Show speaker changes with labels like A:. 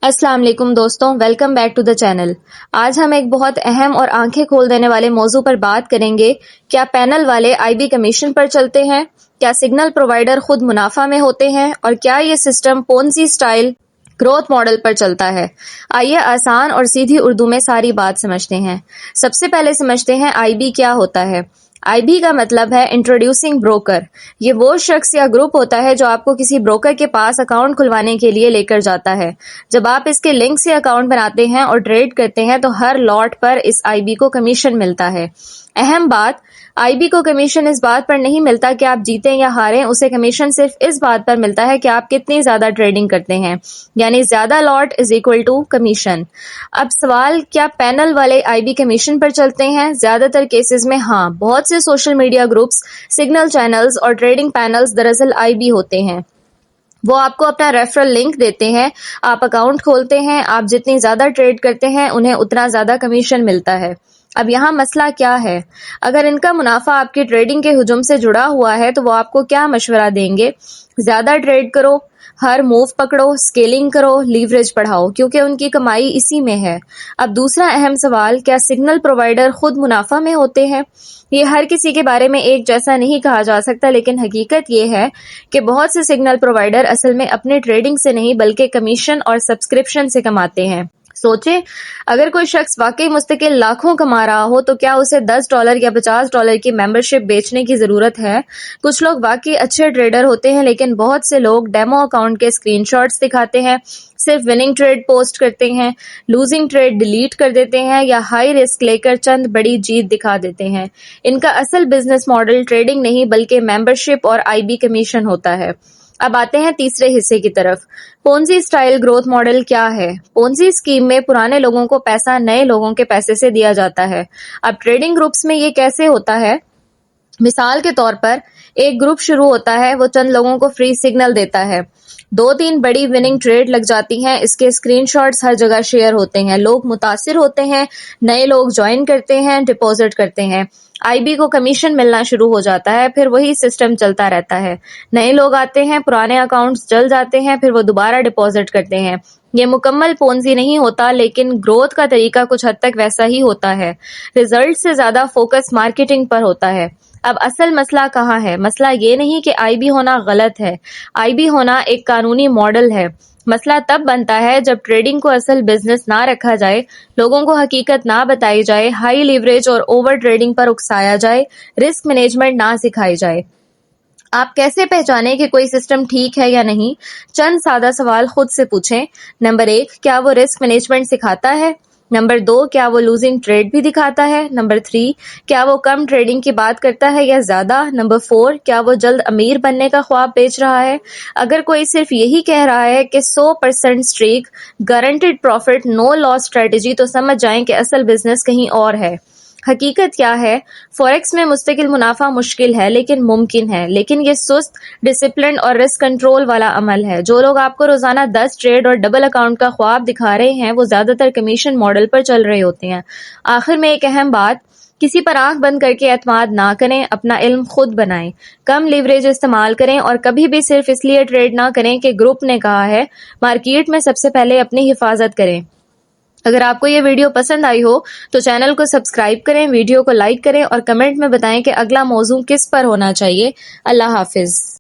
A: السلام علیکم دوستوں، welcome back to the channel. آج ہم ایک بہت اہم اور آنکھیں کھول دینے والے موضوع پر بات کریں گے۔ کیا پینل والے آئی بی کمیشن پر چلتے ہیں؟ کیا سگنل پرووائیڈر خود منافع میں ہوتے ہیں؟ اور کیا یہ سسٹم پونزی سٹائل گروتھ ماڈل پر چلتا ہے؟ آئیے آسان اور سیدھی اردو میں ساری بات سمجھتے ہیں۔ سب سے پہلے سمجھتے ہیں آئی بی کیا ہوتا ہے۔ آئی بی کا مطلب ہے انٹروڈیوسنگ بروکر۔ یہ وہ شخص یا گروپ ہوتا ہے جو آپ کو کسی بروکر کے پاس اکاؤنٹ کھلوانے کے لیے لے کر جاتا ہے۔ جب آپ اس کے لنک سے اکاؤنٹ بناتے ہیں اور ٹریڈ کرتے ہیں تو ہر لاٹ پر اس آئی بی کو کمیشن ملتا ہے۔ اہم بات، آئی بی کو کمیشن اس بات پر نہیں ملتا کہ آپ جیتیں یا ہاریں، اسے کمیشن صرف اس بات پر ملتا ہے کہ آپ کتنی زیادہ ٹریڈنگ کرتے ہیں، یعنی زیادہ لاٹ از اکول ٹو کمیشن۔ اب سوال، کیا پینل والے آئی بی کمیشن پر چلتے ہیں؟ زیادہ تر کیسز میں ہاں۔ بہت سے social media groups, signal channels اور ٹریڈنگ پینلز دراصل آئی بی ہوتے ہیں۔ وہ آپ کو اپنا ریفرل لنک دیتے ہیں، آپ اکاؤنٹ کھولتے ہیں، آپ جتنی زیادہ ٹریڈ کرتے ہیں انہیں اتنا زیادہ کمیشن ملتا ہے۔ اب یہاں مسئلہ کیا ہے؟ اگر ان کا منافع آپ کی ٹریڈنگ کے ہجوم سے جڑا ہوا ہے تو وہ آپ کو کیا مشورہ دیں گے؟ زیادہ ٹریڈ کرو، ہر موو پکڑو، سکیلنگ کرو، لیوریج بڑھاؤ، کیونکہ ان کی کمائی اسی میں ہے۔ اب دوسرا اہم سوال، کیا سگنل پرووائیڈر خود منافع میں ہوتے ہیں؟ یہ ہر کسی کے بارے میں ایک جیسا نہیں کہا جا سکتا، لیکن حقیقت یہ ہے کہ بہت سے سگنل پرووائیڈر اصل میں اپنے ٹریڈنگ سے نہیں بلکہ کمیشن اور سبسکرپشن سے کماتے ہیں۔ سوچیں، اگر کوئی شخص واقعی مستقل لاکھوں کما رہا ہو تو کیا اسے $10 یا $50 کی ممبرشپ بیچنے کی ضرورت ہے؟ کچھ لوگ واقعی اچھے ٹریڈر ہوتے ہیں، لیکن بہت سے لوگ ڈیمو اکاؤنٹ کے اسکرین شاٹس دکھاتے ہیں، صرف وننگ ٹریڈ پوسٹ کرتے ہیں، لوزنگ ٹریڈ ڈیلیٹ کر دیتے ہیں یا ہائی رسک لے کر چند بڑی جیت دکھا دیتے ہیں۔ ان کا اصل بزنس ماڈل ٹریڈنگ نہیں بلکہ ممبرشپ اور آئی بی کمیشن ہوتا ہے۔ اب آتے ہیں تیسرے حصے کی طرف۔ پونزی سٹائل گروتھ ماڈل کیا ہے؟ پونزی اسکیم میں پرانے لوگوں کو پیسہ نئے لوگوں کے پیسے سے دیا جاتا ہے۔ اب ٹریڈنگ گروپس میں یہ کیسے ہوتا ہے؟ مثال کے طور پر، ایک گروپ شروع ہوتا ہے، وہ چند لوگوں کو فری سگنل دیتا ہے، 2-3 بڑی وننگ ٹریڈ لگ جاتی ہیں، اس کے اسکرین شاٹس ہر جگہ شیئر ہوتے ہیں، لوگ متاثر ہوتے ہیں، نئے لوگ جوائن کرتے ہیں، ڈپازٹ کرتے ہیں، آئی بی کو کمیشن ملنا شروع ہو جاتا ہے، پھر وہی سسٹم چلتا رہتا ہے، نئے لوگ آتے ہیں، پرانے اکاؤنٹس جل جاتے ہیں، پھر وہ دوبارہ ڈپازٹ کرتے ہیں۔ یہ مکمل پونزی نہیں ہوتا، لیکن گروتھ کا طریقہ کچھ حد تک ویسا ہی ہوتا ہے۔ ریزلٹ سے زیادہ فوکس مارکیٹنگ پر ہوتا ہے۔ اب اصل مسئلہ کہاں ہے؟ مسئلہ یہ نہیں کہ آئی بی ہونا غلط ہے، آئی بی ہونا ایک قانونی ماڈل ہے۔ مسئلہ تب بنتا ہے جب ٹریڈنگ کو اصل بزنس نہ رکھا جائے، لوگوں کو حقیقت نہ بتائی جائے، ہائی لیوریج اور اوور ٹریڈنگ پر اکسایا جائے، رسک مینجمنٹ نہ سکھائی جائے۔ آپ کیسے پہچانیں کہ کوئی سسٹم ٹھیک ہے یا نہیں؟ چند سادہ سوال خود سے پوچھیں۔ نمبر 1، کیا وہ رسک مینجمنٹ سکھاتا ہے؟ نمبر 2، کیا وہ لوزنگ ٹریڈ بھی دکھاتا ہے؟ نمبر 3، کیا وہ کم ٹریڈنگ کی بات کرتا ہے یا زیادہ؟ نمبر 4، کیا وہ جلد امیر بننے کا خواب بیچ رہا ہے؟ اگر کوئی صرف یہی کہہ رہا ہے کہ 100% اسٹریک، گارنٹیڈ پروفٹ، نو لاس اسٹریٹجی، تو سمجھ جائیں کہ اصل بزنس کہیں اور ہے۔ حقیقت کیا ہے؟ فوریکس میں مستقل منافع مشکل ہے لیکن ممکن ہے، لیکن یہ سست، ڈسپلنڈ اور رسک کنٹرول والا عمل ہے۔ جو لوگ آپ کو روزانہ 10 ٹریڈ اور ڈبل اکاؤنٹ کا خواب دکھا رہے ہیں وہ زیادہ تر کمیشن ماڈل پر چل رہے ہوتے ہیں۔ آخر میں ایک اہم بات، کسی پر آنکھ بند کر کے اعتماد نہ کریں، اپنا علم خود بنائیں، کم لیوریج استعمال کریں اور کبھی بھی صرف اس لیے ٹریڈ نہ کریں کہ گروپ نے کہا ہے۔ مارکیٹ میں سب سے پہلے اپنی حفاظت کریں۔ اگر آپ کو یہ ویڈیو پسند آئی ہو تو چینل کو سبسکرائب کریں، ویڈیو کو لائک کریں اور کمنٹ میں بتائیں کہ اگلا موضوع کس پر ہونا چاہیے۔ اللہ حافظ۔